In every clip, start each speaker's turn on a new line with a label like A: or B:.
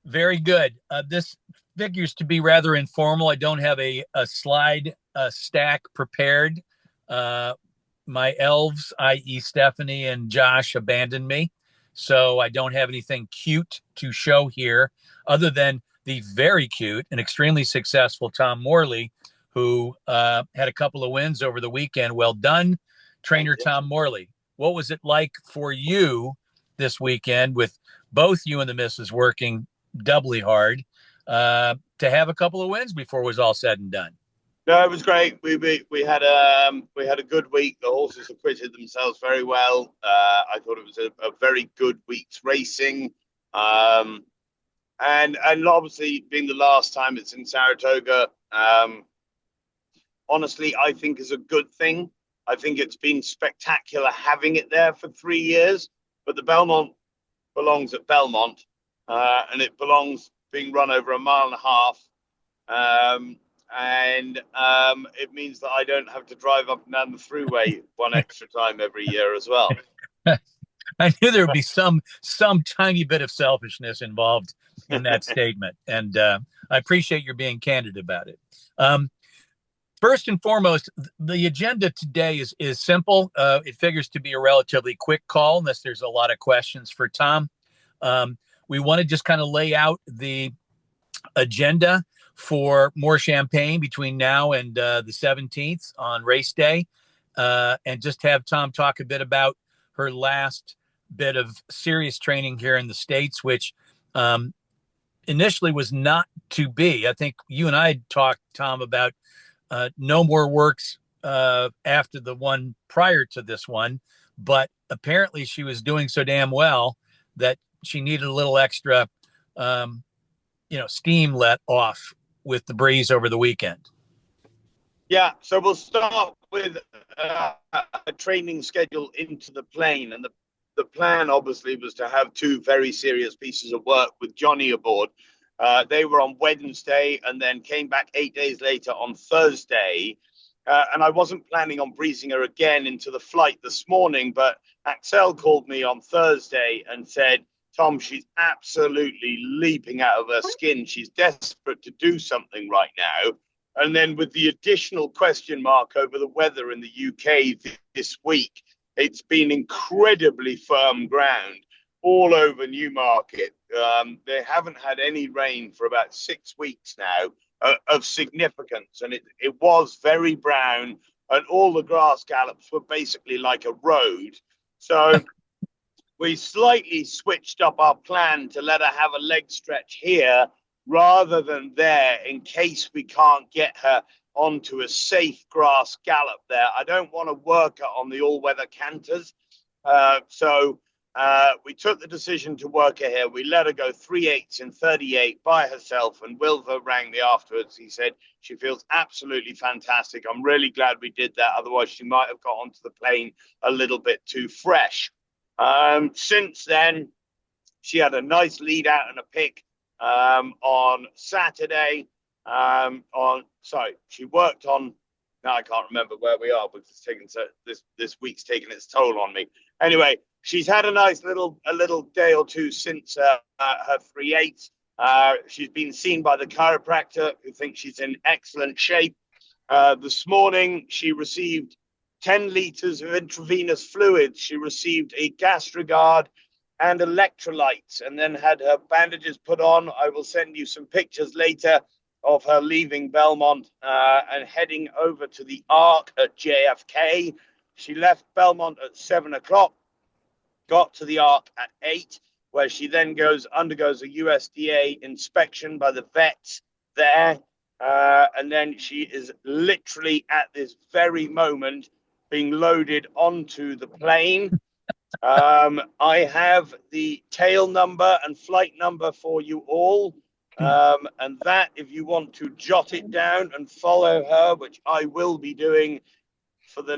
A: Very good. This figures to be rather informal. I don't have a slide stack prepared. Uh, my elves, i.e., Stephanie and Josh, abandoned me. So I don't have anything cute to show here other than the very cute and extremely successful Tom Morley, who had a couple of wins over the weekend. Well done,
B: Thank
A: trainer
B: you.
A: Tom Morley. What was it like for you this weekend with both you and the missus working doubly hard to have a couple of wins before it was all said and done?
B: No, it was great. We had a good week. The horses acquitted themselves very well. I thought it was a very good week's racing. Um, and obviously being the last time it's in Saratoga, honestly, I think is a good thing. I think it's been spectacular having it there for 3 years, but the Belmont belongs at Belmont, and it belongs being run over a mile and a half. And it means that I don't have to drive up and down the thruway one extra time every year as well.
A: I knew there would be some tiny bit of selfishness involved in that statement, and I appreciate your being candid about it. First and foremost, the agenda today is simple. It figures to be a relatively quick call, unless there's a lot of questions for Tom. We want to just kind of lay out the agenda for more champagne between now and the 17th on race day, and just have Tom talk a bit about her last bit of serious training here in the States, which initially was not to be. I think you and I had talked, Tom, about no more works after the one prior to this one, but apparently she was doing so damn well that she needed a little extra, steam let off with the breeze over the weekend.
B: Yeah, so we'll start with a training schedule into the plane. And the plan, obviously, was to have two very serious pieces of work with Johnny aboard. They were on Wednesday and then came back 8 days later on Thursday. And I wasn't planning on breezing her again into the flight this morning, but Axel called me on Thursday and said, Tom, she's absolutely leaping out of her skin. She's desperate to do something right now. And then with the additional question mark over the weather in the UK this week, it's been incredibly firm ground all over Newmarket. They haven't had any rain for about 6 weeks now of significance. And it was very brown, and all the grass gallops were basically like a road. So we slightly switched up our plan to let her have a leg stretch here rather than there in case we can't get her onto a safe grass gallop there. I don't want to work her on the all-weather canters. So we took the decision to work her here. We let her go 3/8 in 38 by herself, and Wilver rang me afterwards. He said she feels absolutely fantastic. I'm really glad we did that. Otherwise, she might have got onto the plane a little bit too fresh. Since then, she had a nice lead out and a pick on Saturday. She worked on. Now I can't remember where we are because this week's taken its toll on me. Anyway, she's had a little day or two since her 3/8. She's been seen by the chiropractor who thinks she's in excellent shape. This morning, she received 10 liters of intravenous fluids. She received a Gastrogard and electrolytes, and then had her bandages put on. I will send you some pictures later of her leaving Belmont and heading over to the Arc at JFK. She left Belmont at 7 o'clock, got to the Arc at 8, where she then undergoes a USDA inspection by the vets there. And then she is literally at this very moment being loaded onto the plane. I have the tail number and flight number for you all. And that, if you want to jot it down and follow her, which I will be doing for the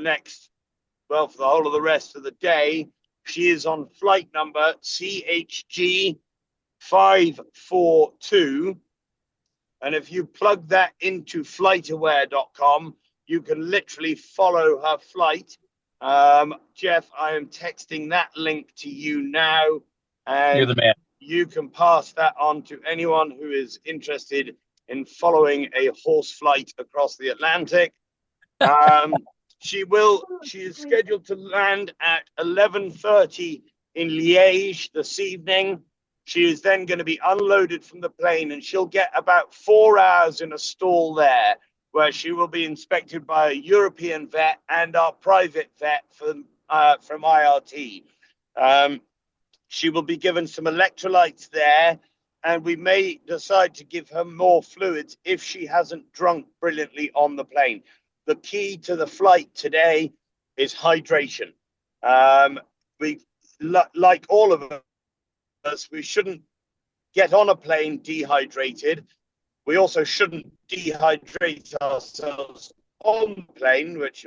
B: whole of the rest of the day, she is on flight number CHG 542. And if you plug that into flightaware.com, you can literally follow her flight. Jeff, I am texting that link to you now.
A: You're
B: And
A: the man.
B: you can pass that on to anyone who is interested in following a horse flight across the Atlantic. She is scheduled to land at 11:30 in Liège this evening. She is then going to be unloaded from the plane, and she'll get about 4 hours in a stall there, where she will be inspected by a European vet and our private vet from IRT. She will be given some electrolytes there, and we may decide to give her more fluids if she hasn't drunk brilliantly on the plane. The key to the flight today is hydration. Like all of us, we shouldn't get on a plane dehydrated. We also shouldn't dehydrate ourselves on the plane, which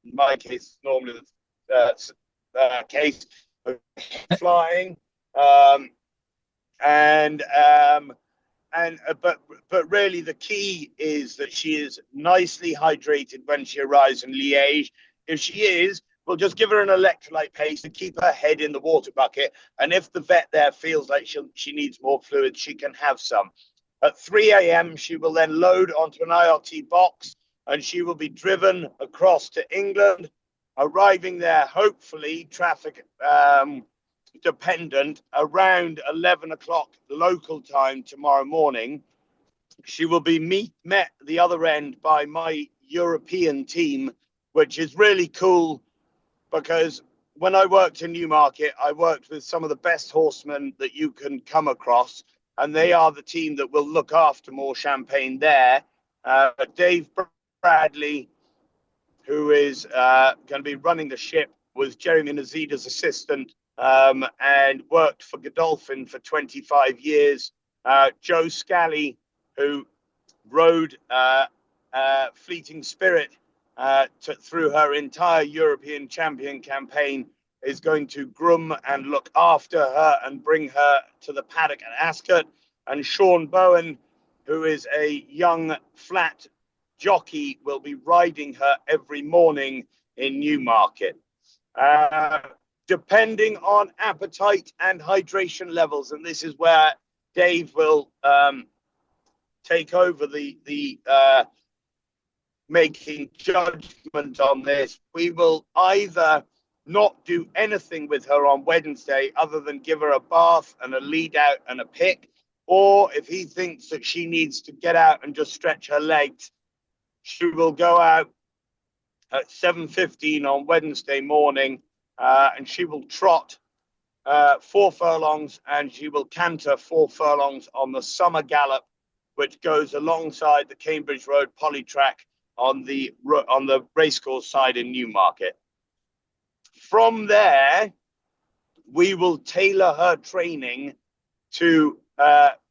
B: in my case is normally the case of flying. But really the key is that she is nicely hydrated when she arrives in Liège. If she is, we'll just give her an electrolyte paste to keep her head in the water bucket. And if the vet there feels like she needs more fluid, she can have some. At 3 a.m., she will then load onto an IRT box, and she will be driven across to England, arriving there, hopefully, traffic dependent, around 11 o'clock local time tomorrow morning. She will be met at the other end by my European team, which is really cool because when I worked in Newmarket, I worked with some of the best horsemen that you can come across, and they are the team that will look after more Champagne there. Dave Bradley, who is going to be running the ship, was Jeremy Nazida's assistant and worked for Godolphin for 25 years. Joe Scally, who rode Fleeting Spirit through her entire European champion campaign, is going to groom and look after her and bring her to the paddock at Ascot. And Sean Bowen, who is a young flat jockey, will be riding her every morning in Newmarket. Depending on appetite and hydration levels, and this is where Dave will take over the making judgment on this. We will either not do anything with her on Wednesday other than give her a bath and a lead out and a pick, or if he thinks that she needs to get out and just stretch her legs, she will go out at 7:15 on Wednesday morning, and she will trot 4 furlongs, and she will canter 4 furlongs on the summer gallop, which goes alongside the Cambridge Road Polytrack on the racecourse side in Newmarket. From there, we will tailor her training to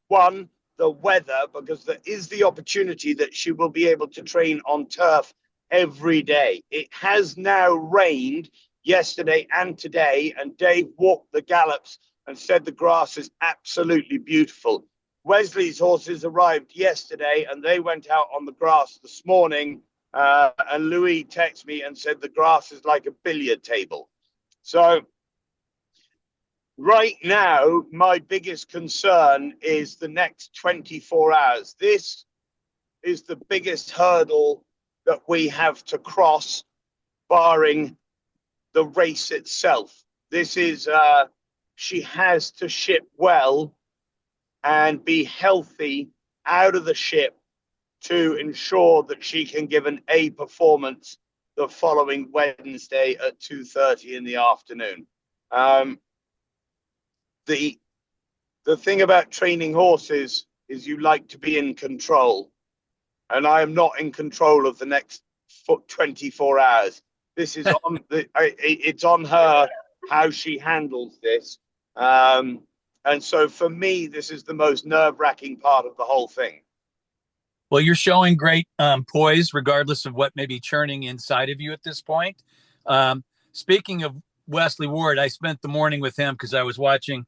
B: one, the weather, because there is the opportunity that she will be able to train on turf every day. It has now rained yesterday and today, and Dave walked the gallops and said the grass is absolutely beautiful. Wesley's horses arrived yesterday and they went out on the grass this morning, and Louis texted me and said the grass is like a billiard table. So right now, my biggest concern is the next 24 hours. This is the biggest hurdle that we have to cross, barring the race itself. This is, she has to ship well and be healthy out of the ship to ensure that she can give an A performance the following Wednesday at 2:30 in the afternoon. The thing about training horses is you like to be in control, and I am not in control of the next 24 hours. This is on it's on her how she handles this. And so for me, this is the most nerve-wracking part of the whole thing.
A: Well, you're showing great poise, regardless of what may be churning inside of you at this point. Speaking of Wesley Ward, I spent the morning with him because I was watching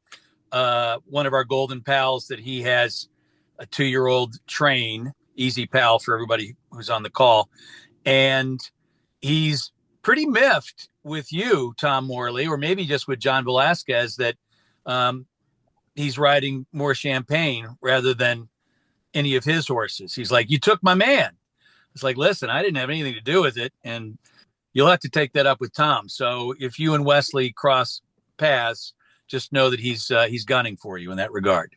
A: one of our golden pals that he has a 2-year-old train, Easy Pal for everybody who's on the call. And he's pretty miffed with you, Tom Morley, or maybe just with John Velasquez, that he's riding more Champagne rather than any of his horses. He's like, you took my man. It's like, listen, I didn't have anything to do with it, and you'll have to take that up with Tom. So if you and Wesley cross paths, just know that he's gunning for you in that regard.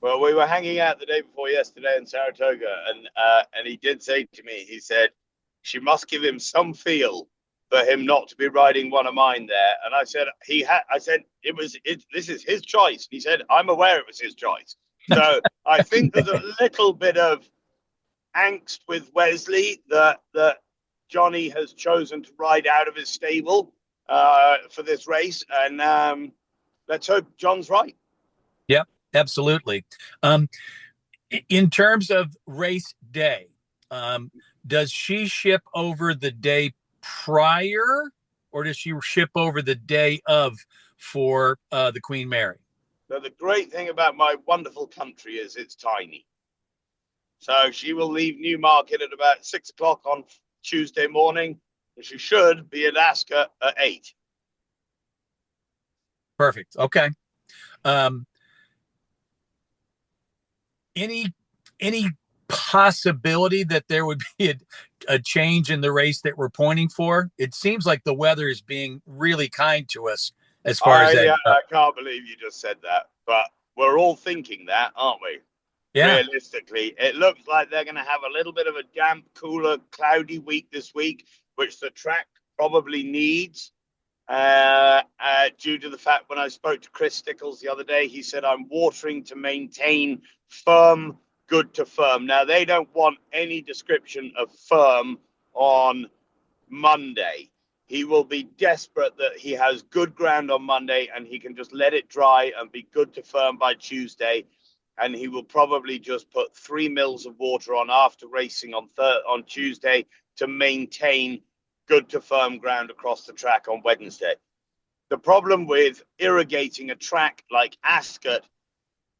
B: Well, we were hanging out the day before yesterday in Saratoga, and he did say to me, he said, she must give him some feel for him not to be riding one of mine there. And I said, this is his choice. He said, I'm aware it was his choice. So I think there's a little bit of angst with Wesley that Johnny has chosen to ride out of his stable for this race. And let's hope John's right.
A: Yep, absolutely. In terms of race day, does she ship over the day prior, or does she ship over the day of for the Queen Mary?
B: So the great thing about my wonderful country is it's tiny. So she will leave Newmarket at about 6 o'clock on Tuesday morning, and she should be at Ascot at 8.
A: Perfect. Okay. Any possibility that there would be a change in the race that we're pointing for? It seems like the weather is being really kind to us as far as that.
B: Yeah, I can't believe you just said that, but we're all thinking that, aren't we?
A: Yeah.
B: Realistically, it looks like they're going to have a little bit of a damp, cooler, cloudy week this week, which the track probably needs. Due to the fact when I spoke to Chris Stickles the other day, he said, I'm watering to maintain firm, good to firm. Now, they don't want any description of firm on Monday. He will be desperate that he has good ground on Monday and he can just let it dry and be good to firm by Tuesday. And he will probably just put 3 mils of water on after racing on Tuesday to maintain good to firm ground across the track on Wednesday. The problem with irrigating a track like Ascot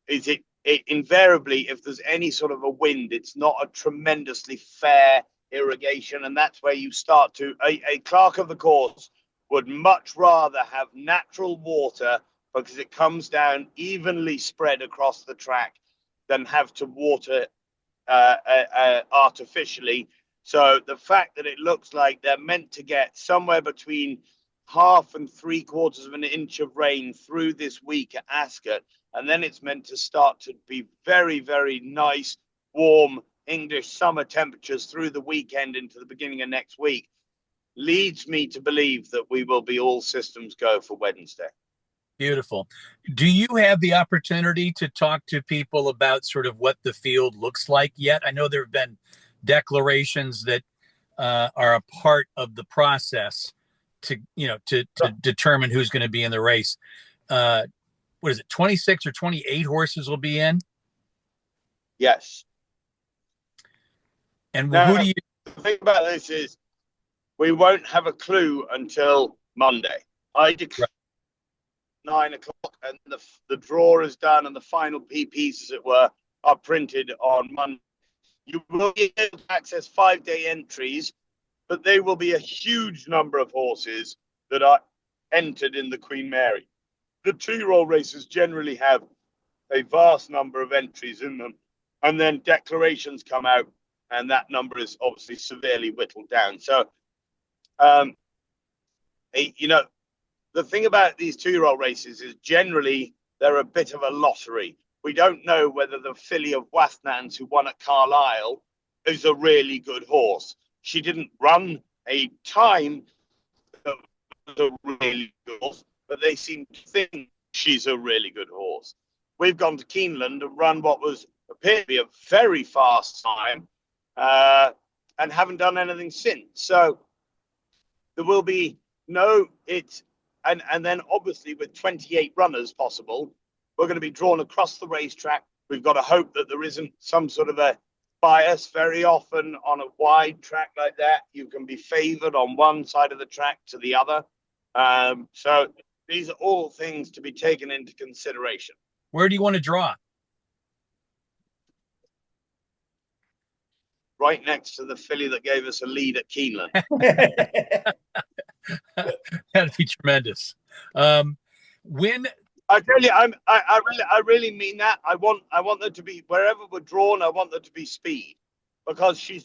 B: is it invariably, if there's any sort of a wind, it's not a tremendously fair irrigation, and that's where you start to a clerk of the course would much rather have natural water because it comes down evenly spread across the track than have to water artificially. So the fact that it looks like they're meant to get somewhere between 1/2 and 3/4 of an inch of rain through this week at Ascot, and then it's meant to start to be very, very nice, warm English summer temperatures through the weekend into the beginning of next week, leads me to believe that we will be all systems go for Wednesday.
A: Beautiful. Do you have the opportunity to talk to people about sort of what the field looks like yet? I know there have been declarations that are a part of the process to determine who's going to be in the race. What is it? 26 or 28 horses will be in?
B: Yes.
A: And
B: now,
A: who do you?
B: The thing about this is we won't have a clue until Monday. I declare 9 o'clock, and the draw is done, and the final PPs, as it were, are printed on Monday. You will be able to access 5-day entries, but they will be a huge number of horses that are entered in the Queen Mary. The 2-year-old races generally have a vast number of entries in them, and then declarations come out, and that number is obviously severely whittled down. So, the thing about these 2-year-old races is generally they're a bit of a lottery. We don't know whether the filly of Wathnans, who won at Carlisle, is a really good horse. She didn't run a time that was a really good horse, but they seem to think she's a really good horse. We've gone to Keeneland and run what appeared to be a very fast time and haven't done anything since. So there will be and then obviously with 28 runners possible, we're going to be drawn across the racetrack. We've got to hope that there isn't some sort of a bias. Very often on a wide track like that, you can be favored on one side of the track to the other. So these are all things to be taken into consideration.
A: Where do you want to draw?
B: Right next to the filly that gave us a lead at Keeneland.
A: That'd be tremendous. When
B: I tell you, I really mean that. I want there to be wherever we're drawn. I want there to be speed, because she's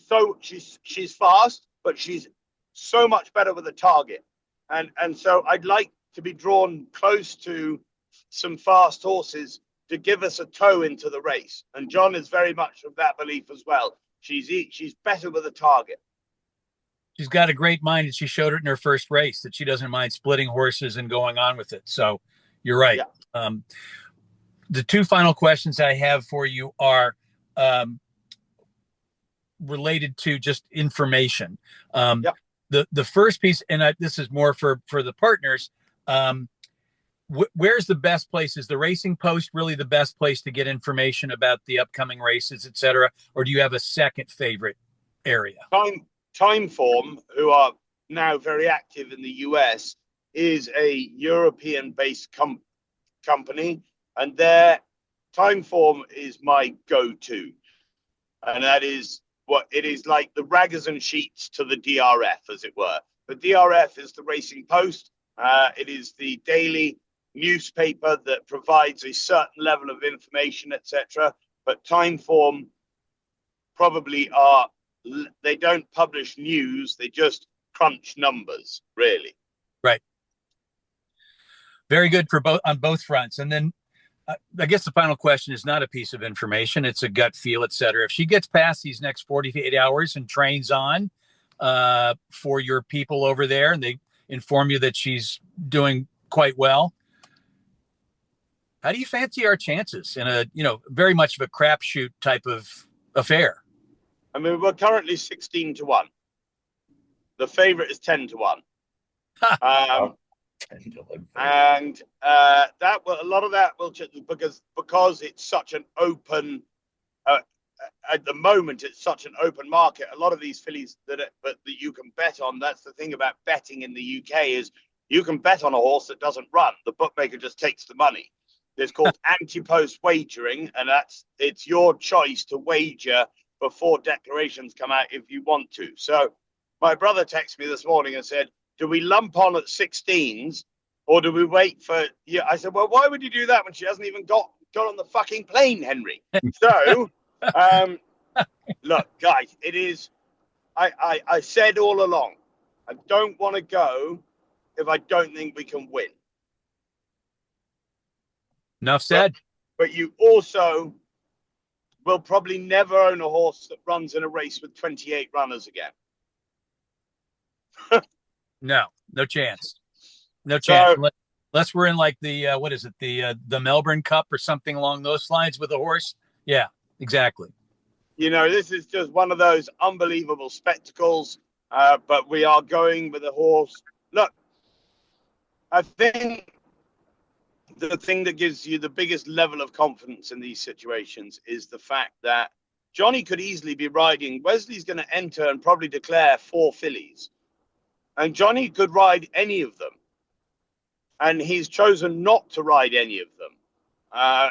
B: fast, but she's so much better with a target, and so I'd like to be drawn close to some fast horses to give us a toe into the race. And John is very much of that belief as well. She's better with a target.
A: She's got a great mind, and she showed it in her first race that she doesn't mind splitting horses and going on with it. So you're right.
B: Yeah.
A: The two final questions I have for you are related to just information.
B: Yep.
A: The first piece, and this is more for the partners. Where's the best place? Is the Racing Post really the best place to get information about the upcoming races, et cetera? Or do you have a second favorite area?
B: Timeform, who are now very active in the US, is a European-based company, and their Timeform is my go-to, and that is what it is, like the raggers and sheets to the DRF, as it were. The DRF is the Racing Post. It is the daily newspaper that provides a certain level of information, etc. But Timeform probably are. They don't publish news, they just crunch numbers, really.
A: Right. Very good for both on both fronts. And then I guess the final question is not a piece of information, it's a gut feel, et cetera. If she gets past these next 48 hours and trains on for your people over there, and they inform you that she's doing quite well, how do you fancy our chances in a, very much of a crapshoot type of affair?
B: I mean, we're currently 16-1. The favorite is 10-1. And that will, a lot of that will, because it's such an open, at the moment it's such an open market. A lot of these fillies that you can bet on. That's the thing about betting in the UK, is you can bet on a horse that doesn't run. The bookmaker just takes the money. It's called anti-post wagering, and it's your choice to wager before declarations come out if you want to. So my brother texted me this morning and said, do we lump on at 16s or do we wait for you? I said, well, why would you do that when she hasn't even got on the fucking plane, Henry? So look, guys, it is, I said all along, I don't want to go if I don't think we can win.
A: Enough said.
B: But you also will probably never own a horse that runs in a race with 28 runners again.
A: No chance. No chance. So, unless we're in like the, what is it? The Melbourne Cup or something along those lines with a horse. Yeah, exactly.
B: This is just one of those unbelievable spectacles, but we are going with a horse. Look, I think the thing that gives you the biggest level of confidence in these situations is the fact that Johnny could easily be riding. Wesley's going to enter and probably declare 4 fillies, and Johnny could ride any of them, and he's chosen not to ride any of them.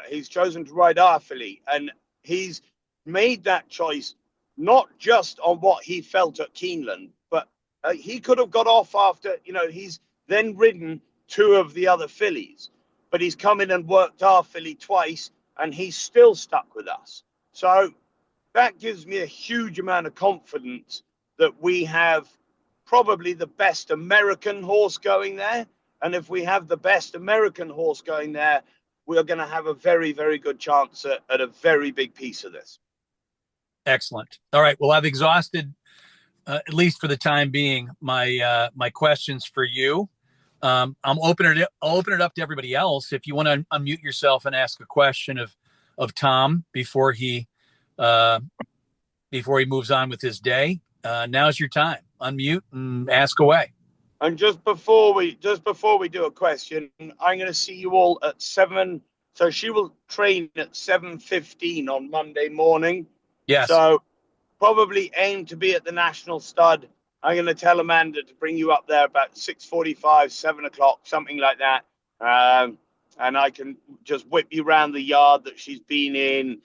B: He's chosen to ride our filly, and he's made that choice not just on what he felt at Keeneland, but he could have got off after, he's then ridden 2 of the other fillies. But he's come in and worked our filly twice, and he's still stuck with us. So that gives me a huge amount of confidence that we have probably the best American horse going there. And if we have the best American horse going there, we're going to have a very, very good chance at a very big piece of this.
A: Excellent. All right. Well, I've exhausted, at least for the time being, my questions for you. I'll open it up to everybody else. If you want to unmute yourself and ask a question of Tom before he moves on with his day, now's your time. Unmute and ask away.
B: And just before we do a question, I'm going to see you all at 7. So she will train at 7:15 on Monday morning.
A: Yes.
B: So probably aim to be at the National Stud. I'm going to tell Amanda to bring you up there about 6:45, 7 o'clock, something like that. And I can just whip you around the yard that she's been in,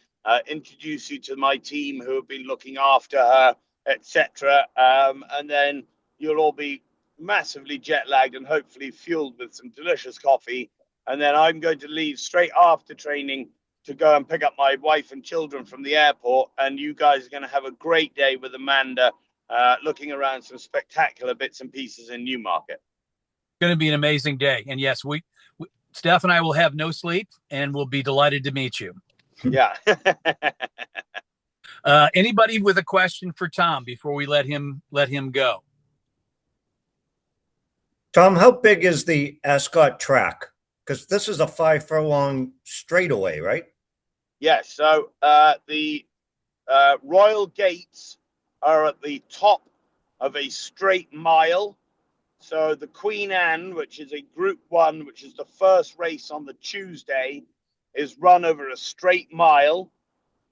B: introduce you to my team who have been looking after her, etc. And then you'll all be massively jet lagged and hopefully fueled with some delicious coffee and then I'm going to leave straight after training to go and pick up my wife and children from the airport. And you guys are going to have a great day with Amanda, looking around some spectacular bits and pieces in Newmarket.
A: Going to be an amazing day. And yes, Steph and I will have no sleep, and we'll be delighted to meet you.
B: Yeah.
A: Anybody with a question for Tom before we let him go?
C: Tom, how big is the Ascot track? Because this is a 5 furlong straightaway, right?
B: Yes. So the Royal Gates are at the top of a straight mile. So the Queen Anne, which is a Group 1, which is the first race on the Tuesday, is run over a straight mile.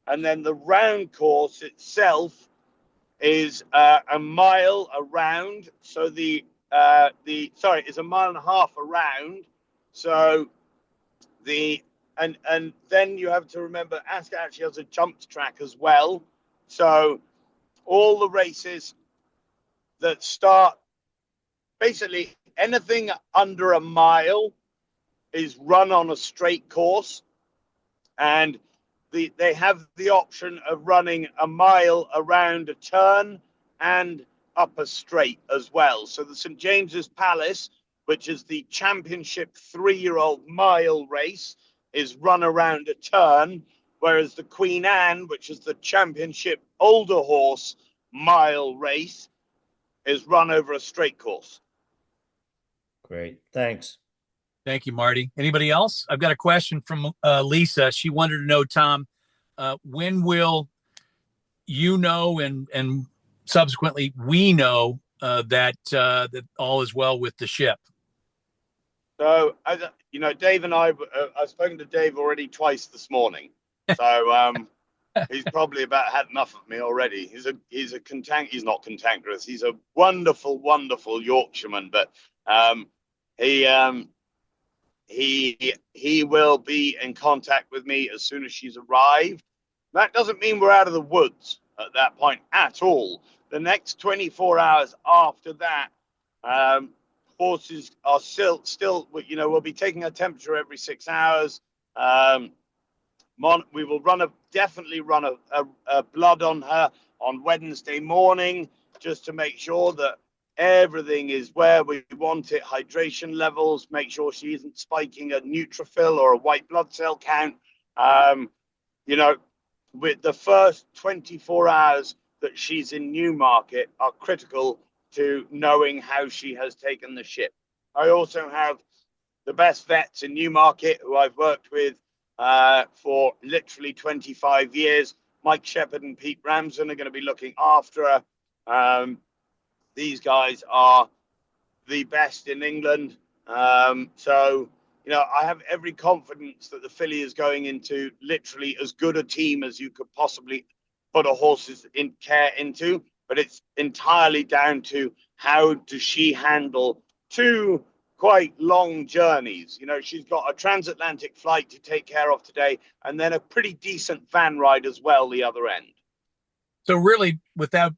B: And then the round course itself is a mile around. So it's a mile and a half around. So and then you have to remember Ascot actually has a jumped track as well. So all the races that start, basically anything under a mile is run on a straight course, and they have the option of running a mile around a turn and up a straight as well. So the St. James's Palace, which is the championship 3-year-old mile race, is run around a turn, whereas the Queen Anne, which is the championship older horse mile race, is run over a straight course.
C: Great. Thanks.
A: Thank you, Marty. Anybody else? I've got a question from Lisa. She wanted to know, Tom, when will you know and subsequently we know that all is well with the ship?
B: So, Dave and I've spoken to Dave already twice this morning. So he's probably about had enough of me already. He's not cantankerous. He's a wonderful, wonderful Yorkshireman, but he will be in contact with me as soon as she's arrived. That doesn't mean we're out of the woods at that point at all. The next 24 hours after that, horses are still, we'll be taking a temperature every 6 hours. We will definitely run a blood on her on Wednesday morning, just to make sure that everything is where we want it. Hydration levels, make sure she isn't spiking a neutrophil or a white blood cell count. With the first 24 hours that she's in Newmarket are critical to knowing how she has taken the ship. I also have the best vets in Newmarket who I've worked with for literally 25 years. Mike Shepherd and Pete Ramsden are going to be looking after her. These guys are the best in England. I have every confidence that the filly is going into literally as good a team as you could possibly put a horse's care into. But it's entirely down to how does she handle 2 quite long journeys. She's got a transatlantic flight to take care of today, and then a pretty decent van ride as well the other end.
A: So really, without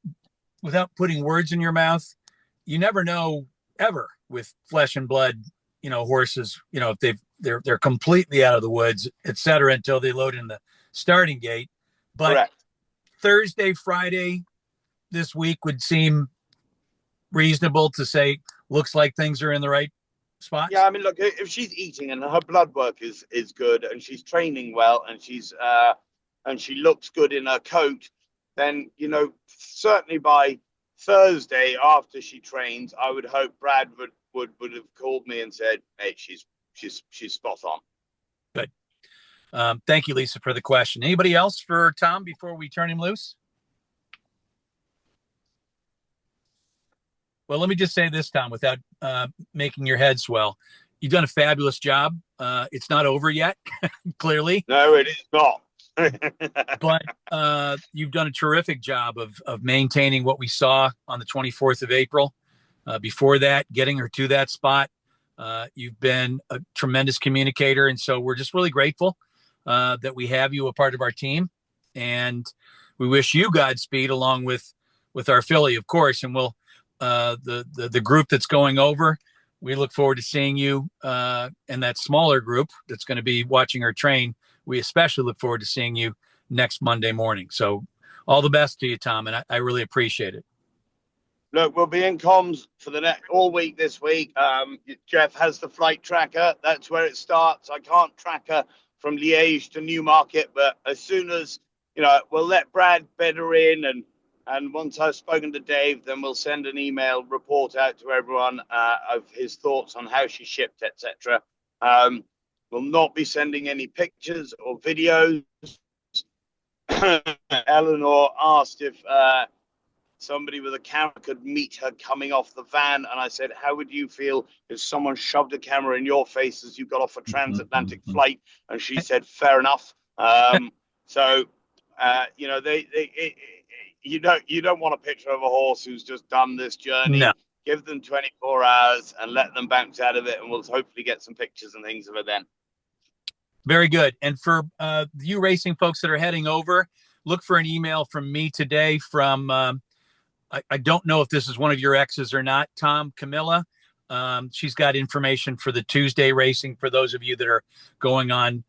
A: putting words in your mouth, you never know ever with flesh and blood, horses, if they're completely out of the woods, et cetera, until they load in the starting gate. But correct. Thursday, Friday this week would seem reasonable to say, looks like things are in the right spot.
B: Yeah, I mean, look, if she's eating and her blood work is good and she's training well and she looks good in her coat, then, certainly by Thursday after she trains, I would hope Brad would have called me and said, hey, she's spot on.
A: Good. Thank you, Lisa, for the question. Anybody else for Tom before we turn him loose? Well, let me just say this, Tom, without making your head swell. You've done a fabulous job. It's not over yet, clearly.
B: No, it is not.
A: But you've done a terrific job of maintaining what we saw on the 24th of April. Before that, getting her to that spot. You've been a tremendous communicator, and so we're just really grateful that we have you a part of our team. And we wish you Godspeed along with our filly, of course. And we'll the group that's going over, we look forward to seeing you and that smaller group that's going to be watching our train. We especially look forward to seeing you next Monday morning. So all the best to you, Tom, and I really appreciate it.
B: Look, we'll be in comms for the next all week this week. Jeff has the flight tracker. That's where it starts. I can't track her from Liège to Newmarket, but as soon as, we'll let Brad better in, and once I've spoken to Dave, then we'll send an email report out to everyone of his thoughts on how she shipped, etc. We'll not be sending any pictures or videos. Eleanor asked if somebody with a camera could meet her coming off the van, and I said, how would you feel if someone shoved a camera in your face as you got off a transatlantic flight? And she said, fair enough. You don't want a picture of a horse who's just done this journey.
A: No.
B: Give them 24 hours and let them bounce out of it, and we'll hopefully get some pictures and things of it then.
A: Very good. And for you racing folks that are heading over, look for an email from me today from I don't know if this is one of your exes or not, Tom, Camilla. She's got information for the Tuesday racing for those of you that are going on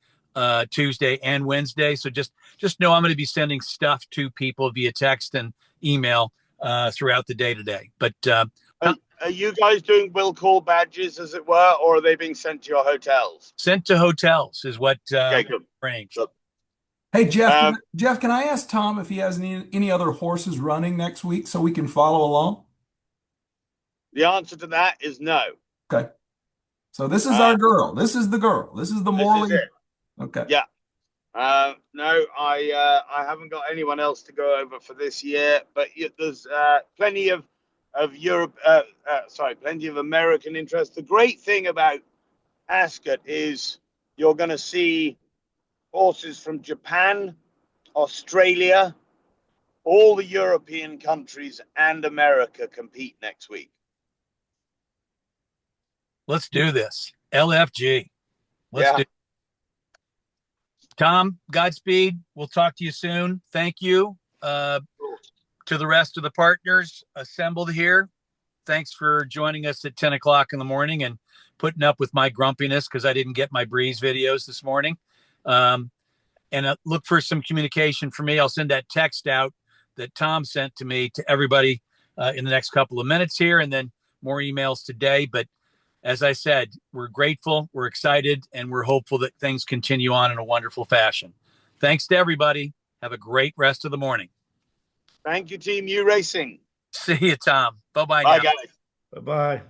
A: Tuesday and Wednesday. So just know I'm going to be sending stuff to people via text and email throughout the day today. But
B: are you guys doing will call badges, as it were, or are they being sent to your hotels?
A: Sent to hotels is what
B: good.
A: arranged.
B: Good.
D: Hey, Jeff, Jeff, can I ask Tom if he has any other horses running next week so we can follow along?
B: The answer to that is no.
D: Okay. So this is our girl. This is the girl. This is the Morley.
B: This is it.
D: Okay.
B: Yeah. No, I haven't got anyone else to go over for this year, but there's plenty of Europe. Plenty of American interest. The great thing about Ascot is you're going to see horses from Japan, Australia, all the European countries, and America compete next week.
A: Let's do this. LFG. Let's do it. Tom, Godspeed. We'll talk to you soon. Thank you to the rest of the partners assembled here. Thanks for joining us at 10 o'clock in the morning and putting up with my grumpiness because I didn't get my Breeze videos this morning. And look for some communication from me. I'll send that text out that Tom sent to me to everybody in the next couple of minutes here, and then more emails today. But as I said, we're grateful, we're excited, and we're hopeful that things continue on in a wonderful fashion. Thanks to everybody. Have a great rest of the morning.
B: Thank you, Team U Racing.
A: See you, Tom. Bye-bye.
B: Bye, guys.
C: Bye-bye.